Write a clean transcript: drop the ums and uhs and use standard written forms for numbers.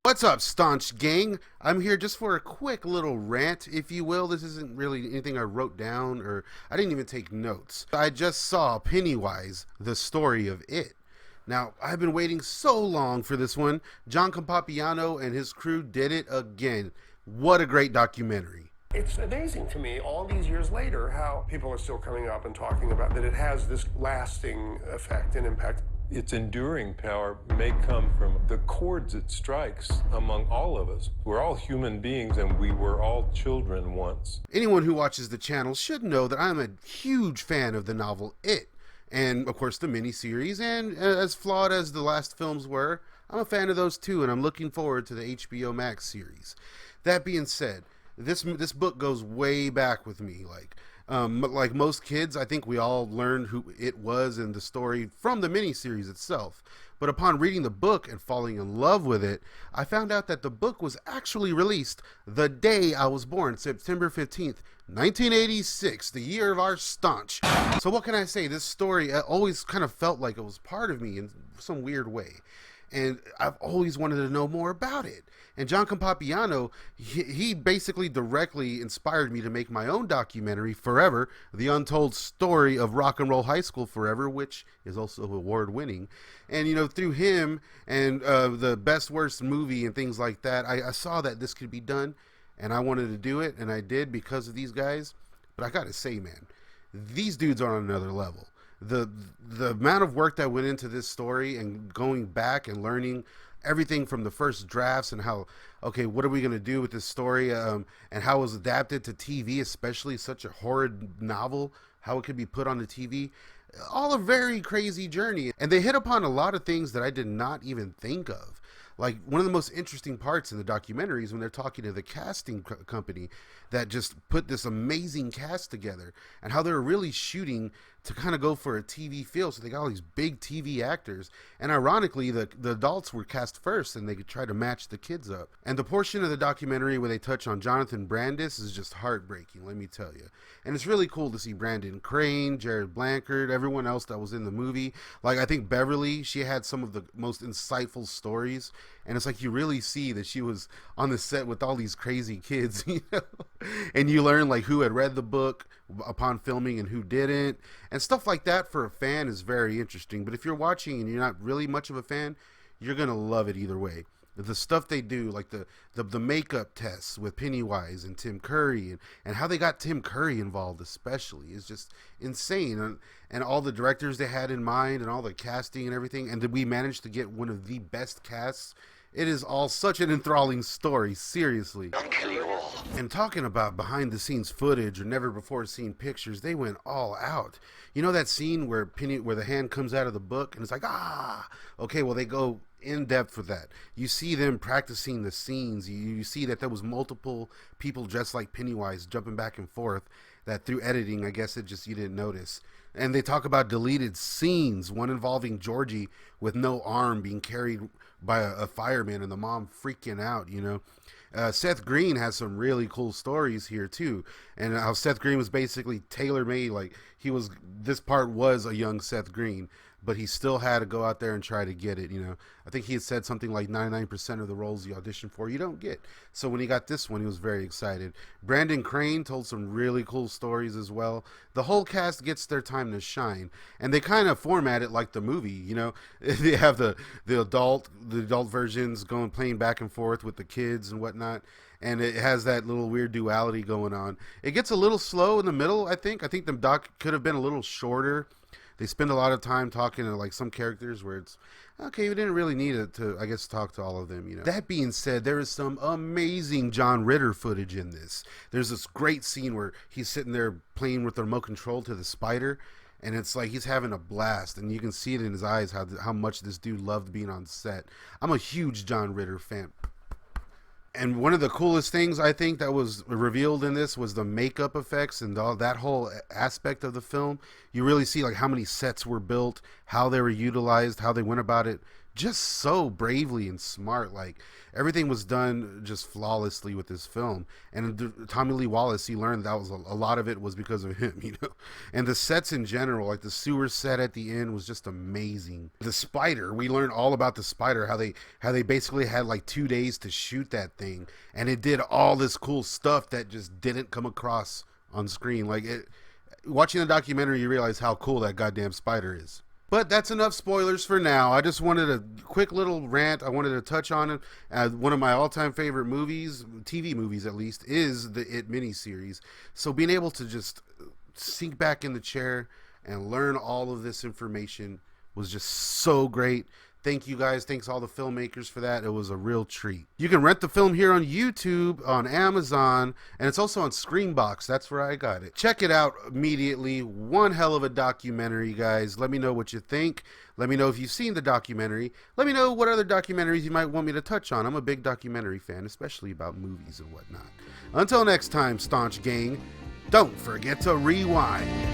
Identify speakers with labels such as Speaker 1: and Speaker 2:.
Speaker 1: What's up, staunch gang? I'm here just for a quick little rant, if you will. This isn't really anything I wrote down, or I didn't even take notes. I just saw Pennywise, the story of it. Now, I've been waiting so long for this one. John Campapiano and his crew did it again. What a great documentary.
Speaker 2: It's amazing to me all these years later how people are still coming up and talking about that it has this lasting effect and impact.
Speaker 3: Its enduring power may come from the chords it strikes among all of us. We're all human beings and we were all children once.
Speaker 1: Anyone who watches the channel should know that I'm a huge fan of the novel It, and of course the miniseries, and as flawed as the last films were, I'm a fan of those too, and I'm looking forward to the HBO Max series. That being said, this book goes way back with me. Like most kids, I think we all learned who it was and the story from the miniseries itself. But upon reading the book and falling in love with it, I found out that the book was actually released the day I was born, September 15th, 1986, the year of our staunch. So what can I say? This story always kind of felt like it was part of me in some weird way. And I've always wanted to know more about it. And John Campapiano, he basically directly inspired me to make my own documentary, Forever, The Untold Story of Rock and Roll High School Forever, which is also award-winning. And, you know, through him and the Best Worst movie and things like that, I saw that this could be done, and I wanted to do it, and I did because of these guys. But I gotta say, man, these dudes are on another level. The amount of work that went into this story and going back and learning everything from the first drafts and how, okay, what are we going to do with this story, and how it was adapted to TV, especially such a horrid novel, how it could be put on the TV, all a very crazy journey. And they hit upon a lot of things that I did not even think of. Like, one of the most interesting parts in the documentary is when they're talking to the casting company that just put this amazing cast together, and how they were really shooting to kind of go for a TV feel. So they got all these big TV actors, and ironically, the adults were cast first, and they could try to match the kids up. And the portion of the documentary where they touch on Jonathan Brandis is just heartbreaking, let me tell you. And it's really cool to see Brandon Crane, Jared Blankard, everyone else that was in the movie. Like, I think Beverly, she had some of the most insightful stories, and it's like you really see that she was on the set with all these crazy kids, you know. And you learn like who had read the book upon filming and who didn't, and stuff like that. For a fan is very interesting, but if you're watching and you're not really much of a fan, you're gonna love it either way. The stuff they do, like the makeup tests with Pennywise and Tim Curry, and how they got Tim Curry involved especially, is just insane. And all the directors they had in mind and all the casting and everything, and did we manage to get one of the best casts? It is all such an enthralling story, seriously.
Speaker 4: I'll kill you all.
Speaker 1: And talking about behind the scenes footage or never before seen pictures, they went all out. You know that scene where the hand comes out of the book and it's like, ah, okay, well, they go in depth with that. You see them practicing the scenes. You see that there was multiple people dressed like Pennywise jumping back and forth, that through editing, I guess it just, you didn't notice. And they talk about deleted scenes, one involving Georgie with no arm being carried by a fireman and the mom freaking out, you know. Seth Green has some really cool stories here too, and how Seth Green was basically tailor-made. Like, this part was a young Seth Green, but he still had to go out there and try to get it, you know. I think he had said something like 99% of the roles you audition for, you don't get. So when he got this one, he was very excited. Brandon Crane told some really cool stories as well. The whole cast gets their time to shine, and they kind of format it like the movie, you know. They have the adult versions playing back and forth with the kids and whatnot. And it has that little weird duality going on. It gets a little slow in the middle, I think. I think the doc could have been a little shorter. They spend a lot of time talking to like some characters where it's, okay, we didn't really need it to, I guess, talk to all of them, you know. That being said, there is some amazing John Ritter footage in this. There's this great scene where he's sitting there playing with the remote control to the spider, and it's like he's having a blast, and you can see it in his eyes how much this dude loved being on set. I'm a huge John Ritter fan. And one of the coolest things I think that was revealed in this was the makeup effects and all that whole aspect of the film. You really see like how many sets were built, how they were utilized, how they went about it just so bravely and smart. Like, everything was done just flawlessly with this film. And Tommy Lee Wallace, he learned that was a lot of it was because of him, you know. And the sets in general, like the sewer set at the end was just amazing. The spider, we learned all about the spider, how they basically had like 2 days to shoot that thing, and it did all this cool stuff that just didn't come across on screen. Like, it, watching the documentary, you realize how cool that goddamn spider is. But that's enough spoilers for now. I just wanted a quick little rant. I wanted to touch on it. One of my all-time favorite movies, TV movies at least, is the It miniseries. So being able to just sink back in the chair and learn all of this information was just so great. Thank you guys. Thanks all the filmmakers for that. It was a real treat. You can rent the film here on YouTube, on Amazon, and it's also on Screenbox. That's where I got it. Check it out immediately. One hell of a documentary, guys. Let me know what you think. Let me know if you've seen the documentary. Let me know what other documentaries you might want me to touch on. I'm a big documentary fan, especially about movies and whatnot. Until next time, staunch gang, don't forget to rewind.